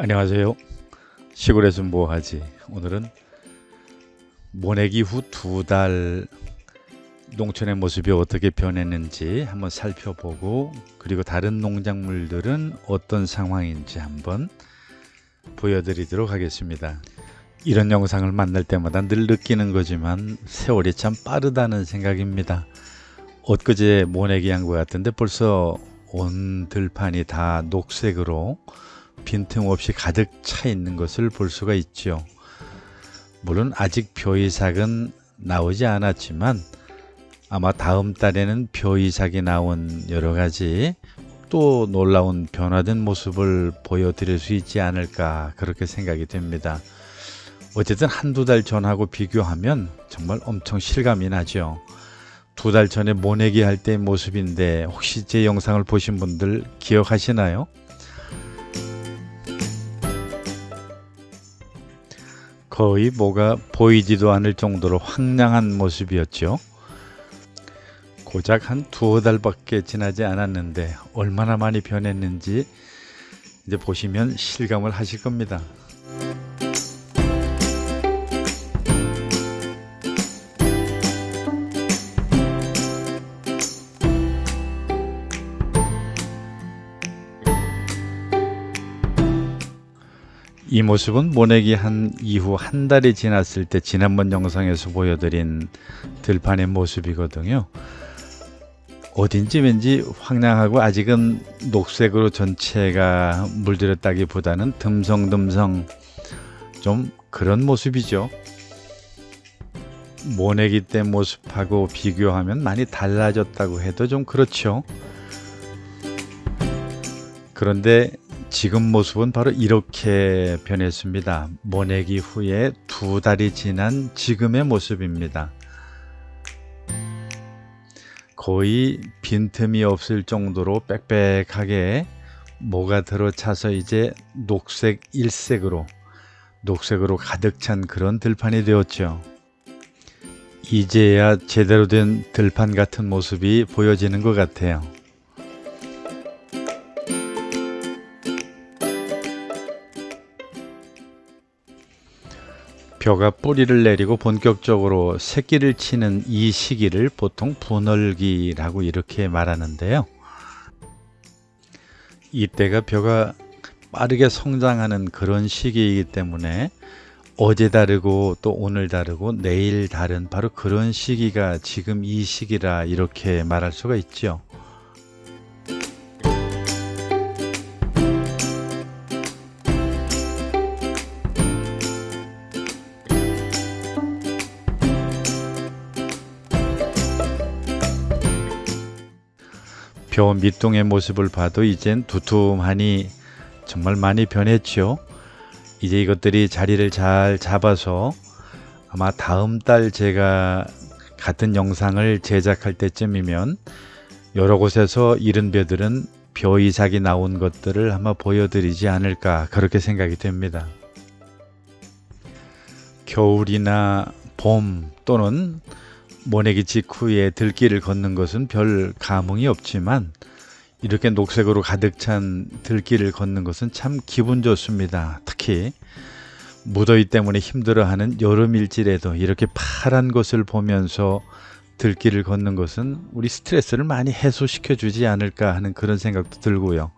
안녕하세요. 시골에서 뭐하지? 오늘은 모내기 후 2달 농촌의 모습이 어떻게 변했는지 한번 살펴보고, 그리고 다른 농작물들은 어떤 상황인지 한번 보여드리도록 하겠습니다. 이런 영상을 만날 때마다 늘 느끼는 거지만 세월이 참 빠르다는 생각입니다. 엊그제 모내기 한 것 같은데 벌써 온 들판이 다 녹색으로 빈틈없이 가득 차 있는 것을 볼 수가 있죠. 물론 아직 벼이삭은 나오지 않았지만 아마 다음 달에는 벼이삭이 나온 여러가지 또 놀라운 변화된 모습을 보여드릴 수 있지 않을까, 그렇게 생각이 됩니다. 어쨌든 한두 달 전하고 비교하면 정말 엄청 실감이 나죠. 2달 전에 모내기 할 때의 모습인데 혹시 제 영상을 보신 분들 기억하시나요? 거의 뭐가 보이지도 않을 정도로 황량한 모습이었죠. 고작 한 2달밖에 지나지 않았는데 얼마나 많이 변했는지 이제 보시면 실감을 하실 겁니다. 이 모습은 모내기 한 이후 한 달이 지났을 때 지난번 영상에서 보여드린 들판의 모습이거든요. 어딘지 왠지 황량하고 아직은 녹색으로 전체가 물들었다기보다는 듬성듬성 좀 그런 모습이죠. 모내기 때 모습하고 비교하면 많이 달라졌다고 해도 좀 그렇죠. 그런데 지금 모습은 바로 이렇게 변했습니다. 모내기 후에 2달이 지난 지금의 모습입니다. 거의 빈틈이 없을 정도로 빽빽하게 모가 들어차서 이제 녹색 일색으로 가득 찬 그런 들판이 되었죠. 이제야 제대로 된 들판 같은 모습이 보여지는 것 같아요. 벼가 뿌리를 내리고 본격적으로 새끼를 치는 이 시기를 보통 분월기라고 이렇게 말하는데요. 이때가 벼가 빠르게 성장하는 그런 시기이기 때문에 어제 다르고 또 오늘 다르고 내일 다른 바로 그런 시기가 지금 이 시기라 이렇게 말할 수가 있죠. 벼 밑둥의 모습을 봐도 이젠 두툼하니 정말 많이 변했죠. 이제 이것들이 자리를 잘 잡아서 아마 다음 달 제가 같은 영상을 제작할 때쯤이면 여러 곳에서 이른 벼들은 벼이삭이 나온 것들을 아마 보여드리지 않을까, 그렇게 생각이 됩니다. 겨울이나 봄 또는 모내기 직후에 들길을 걷는 것은 별 감흥이 없지만 이렇게 녹색으로 가득 찬 들길을 걷는 것은 참 기분 좋습니다. 특히 무더위 때문에 힘들어하는 여름일지라도 이렇게 파란 것을 보면서 들길을 걷는 것은 우리 스트레스를 많이 해소시켜 주지 않을까 하는 그런 생각도 들고요.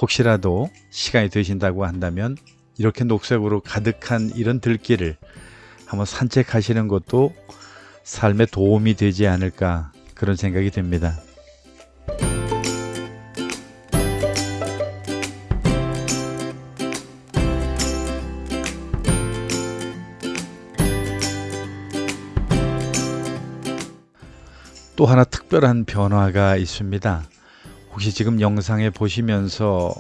혹시라도 시간이 되신다고 한다면 이렇게 녹색으로 가득한 이런 들길을 한번 산책하시는 것도 삶에 도움이 되지 않을까, 그런 생각이 듭니다. 또 하나 특별한 변화가 있습니다. 혹시 지금 영상에 보시면서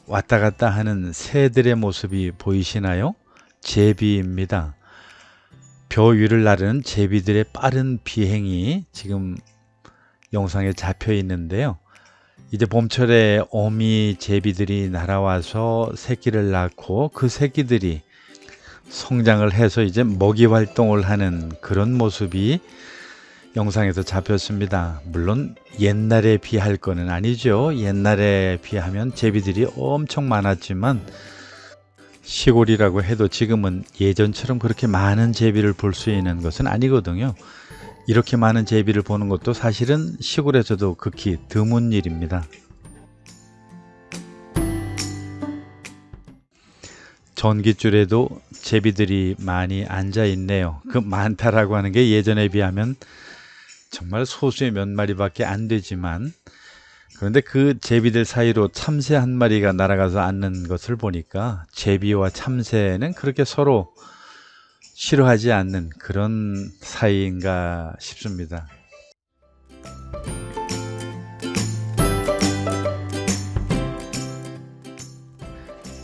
왔다 갔다 하는 새들의 모습이 보이시나요? 제비입니다. 벼 위를 나르는 제비들의 빠른 비행이 지금 영상에 잡혀 있는데요. 이제 봄철에 어미 제비들이 날아와서 새끼를 낳고 그 새끼들이 성장을 해서 이제 먹이 활동을 하는 그런 모습이 영상에서 잡혔습니다. 물론 옛날에 비할 거는 아니죠. 옛날에 비하면 제비들이 엄청 많았지만 시골이라고 해도 지금은 예전처럼 그렇게 많은 제비를 볼 수 있는 것은 아니거든요. 이렇게 많은 제비를 보는 것도 사실은 시골에서도 극히 드문 일입니다. 전깃줄에도 제비들이 많이 앉아 있네요. 그 많다라고 하는 게 예전에 비하면 정말 소수의 몇 마리밖에 안 되지만, 그런데 그 제비들 사이로 참새 한 마리가 날아가서 앉는 것을 보니까 제비와 참새는 그렇게 서로 싫어하지 않는 그런 사이인가 싶습니다.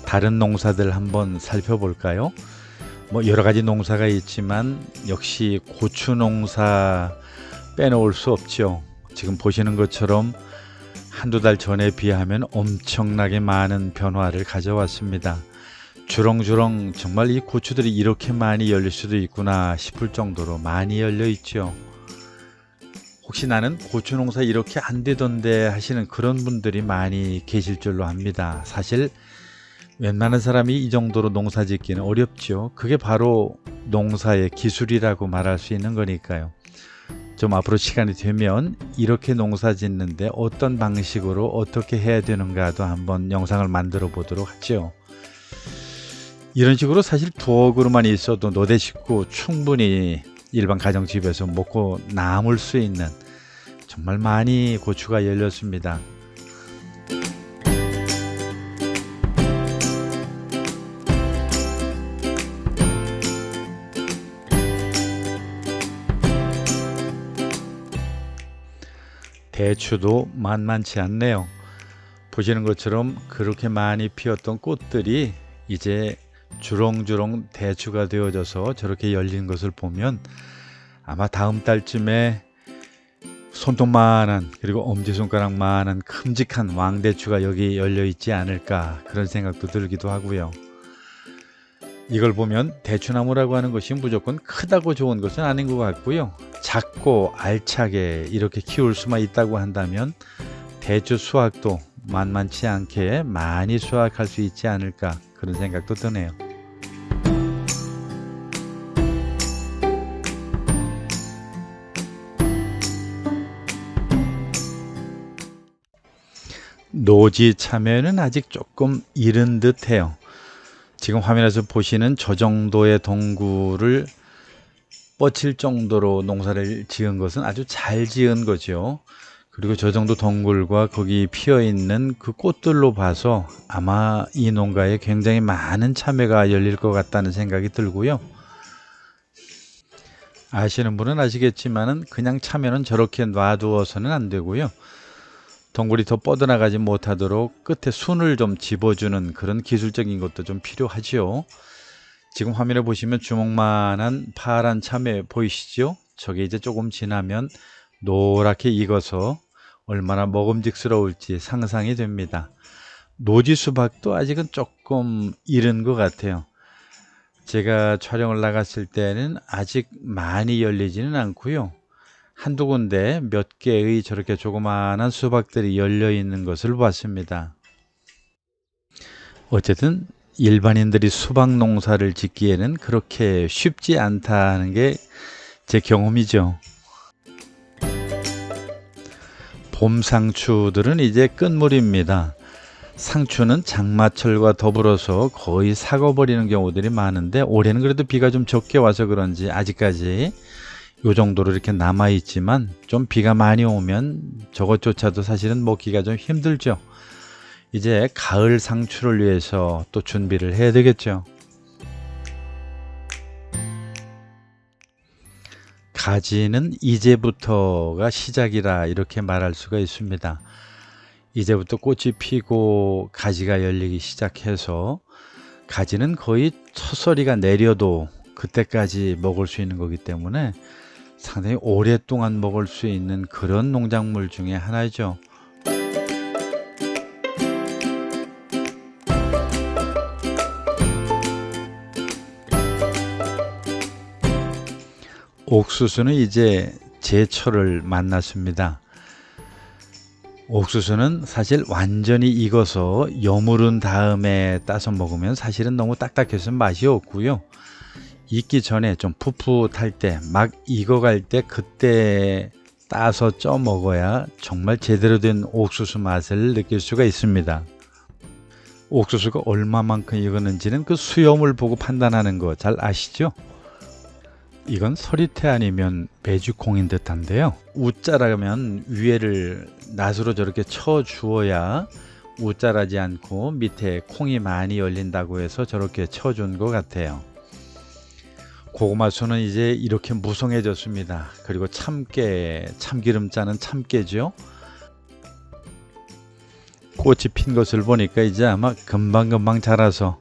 다른 농사들 한번 살펴볼까요? 뭐 여러 가지 농사가 있지만 역시 고추 농사 빼놓을 수 없죠. 지금 보시는 것처럼 한두 달 전에 비하면 엄청나게 많은 변화를 가져왔습니다. 주렁주렁 정말 이 고추들이 이렇게 많이 열릴 수도 있구나 싶을 정도로 많이 열려 있죠. 혹시 나는 고추 농사 이렇게 안 되던데 하시는 그런 분들이 많이 계실 줄로 압니다. 사실 웬만한 사람이 이 정도로 농사 짓기는 어렵죠. 그게 바로 농사의 기술이라고 말할 수 있는 거니까요. 좀 앞으로 시간이 되면 이렇게 농사 짓는데 어떤 방식으로 어떻게 해야 되는가도 한번 영상을 만들어 보도록 하죠. 이런 식으로 사실 두어 그루만 있어도 노대 식구 충분히 일반 가정집에서 먹고 남을 수 있는 정말 많이 고추가 열렸습니다. 대추도 만만치 않네요. 보시는 것처럼 그렇게 많이 피었던 꽃들이 이제 주렁주렁 대추가 되어져서 저렇게 열린 것을 보면 아마 다음 달쯤에 손톱만한, 그리고 엄지손가락만한 큼직한 왕대추가 여기 열려 있지 않을까, 그런 생각도 들기도 하고요. 이걸 보면 대추나무라고 하는 것이 무조건 크다고 좋은 것은 아닌 것 같고요. 작고 알차게 이렇게 키울 수만 있다고 한다면 대추 수확도 만만치 않게 많이 수확할 수 있지 않을까, 그런 생각도 드네요. 노지 참여는 아직 조금 이른 듯해요. 지금 화면에서 보시는 저 정도의 동굴을 뻗칠 정도로 농사를 지은 것은 아주 잘 지은 거죠. 그리고 저 정도 동굴과 거기 피어 있는 그 꽃들로 봐서 아마 이 농가에 굉장히 많은 참외가 열릴 것 같다는 생각이 들고요. 아시는 분은 아시겠지만은 그냥 참외는 저렇게 놔두어서는 안 되고요. 동굴이 더 뻗어나가지 못하도록 끝에 순을 좀 집어주는 그런 기술적인 것도 좀 필요하죠. 지금 화면에 보시면 주먹만한 파란 참외 보이시죠? 저게 이제 조금 지나면 노랗게 익어서 얼마나 먹음직스러울지 상상이 됩니다. 노지 수박도 아직은 조금 이른 것 같아요. 제가 촬영을 나갔을 때는 아직 많이 열리지는 않고요. 한두 군데 몇 개의 저렇게 조그마한 수박들이 열려 있는 것을 봤습니다. 어쨌든 일반인들이 수박 농사를 짓기에는 그렇게 쉽지 않다는 게 제 경험이죠. 봄 상추들은 이제 끝물입니다. 상추는 장마철과 더불어서 거의 삭아버리는 경우들이 많은데 올해는 그래도 비가 좀 적게 와서 그런지 아직까지 요 정도로 이렇게 남아 있지만 좀 비가 많이 오면 저것조차도 사실은 먹기가 좀 힘들죠. 이제 가을 상추를 위해서 또 준비를 해야 되겠죠. 가지는 이제부터가 시작이라 이렇게 말할 수가 있습니다. 이제부터 꽃이 피고 가지가 열리기 시작해서 가지는 거의 첫서리가 내려도 그때까지 먹을 수 있는 거기 때문에 상당히 오랫동안 먹을 수 있는 그런 농작물 중에 하나죠. 옥수수는 이제 제철을 만났습니다. 옥수수는 사실 완전히 익어서 여무른 다음에 따서 먹으면 사실은 너무 딱딱해서 맛이 없고요. 익기 전에 좀 풋풋할 때, 막 익어갈 때 그때 따서 쪄 먹어야 정말 제대로 된 옥수수 맛을 느낄 수가 있습니다. 옥수수가 얼마만큼 익었는지는 그 수염을 보고 판단하는 거 잘 아시죠? 이건 서리태 아니면 메주콩인 듯한데요. 우짜라면 위에를 낫으로 저렇게 쳐 주어야 우짜라지 않고 밑에 콩이 많이 열린다고 해서 저렇게 쳐준 것 같아요. 고구마수는 이제 이렇게 무성해졌습니다. 그리고 참깨, 참기름 짜는 참깨죠. 꽃이 핀 것을 보니까 이제 아마 금방금방 자라서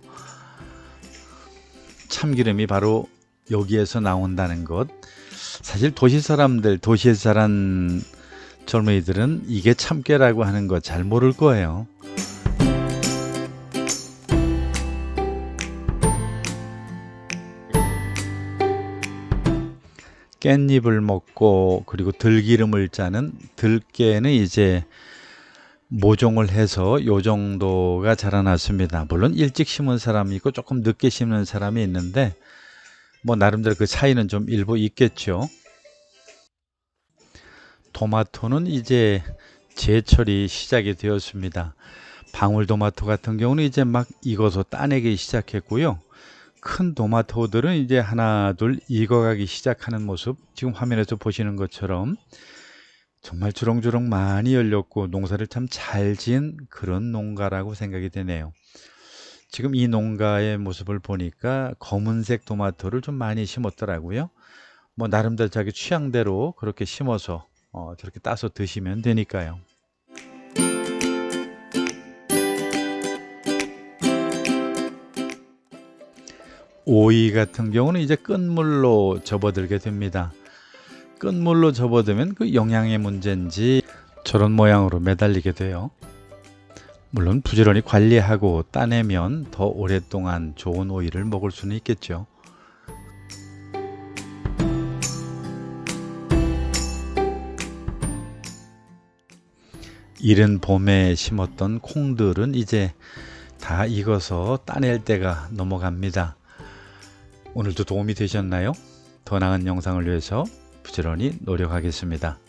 참기름이 바로 여기에서 나온다는 것. 사실 도시 사람들, 도시에서 자란 젊은이들은 이게 참깨라고 하는 거 잘 모를 거예요. 깻잎을 먹고 그리고 들기름을 짜는 들깨는 이제 모종을 해서 요 정도가 자라났습니다. 물론 일찍 심은 사람이 있고 조금 늦게 심는 사람이 있는데 뭐 나름대로 그 차이는 좀 일부 있겠죠. 토마토는 이제 제철이 시작이 되었습니다. 방울토마토 같은 경우는 이제 막 익어서 따내기 시작했고요. 큰 토마토들은 이제 하나 둘 익어가기 시작하는 모습, 지금 화면에서 보시는 것처럼 정말 주렁주렁 많이 열렸고 농사를 참 잘 지은 그런 농가라고 생각이 되네요. 지금 이 농가의 모습을 보니까 검은색 토마토를 좀 많이 심었더라고요. 뭐 나름대로 자기 취향대로 그렇게 심어서 저렇게 따서 드시면 되니까요. 오이 같은 경우는 이제 끈물로 접어들게 됩니다. 끈물로 접어들면 그 영양의 문제인지 저런 모양으로 매달리게 돼요. 물론 부지런히 관리하고 따내면 더 오랫동안 좋은 오이를 먹을 수는 있겠죠. 이른 봄에 심었던 콩들은 이제 다 익어서 따낼 때가 넘어갑니다. 오늘도 도움이 되셨나요? 더 나은 영상을 위해서 부지런히 노력하겠습니다.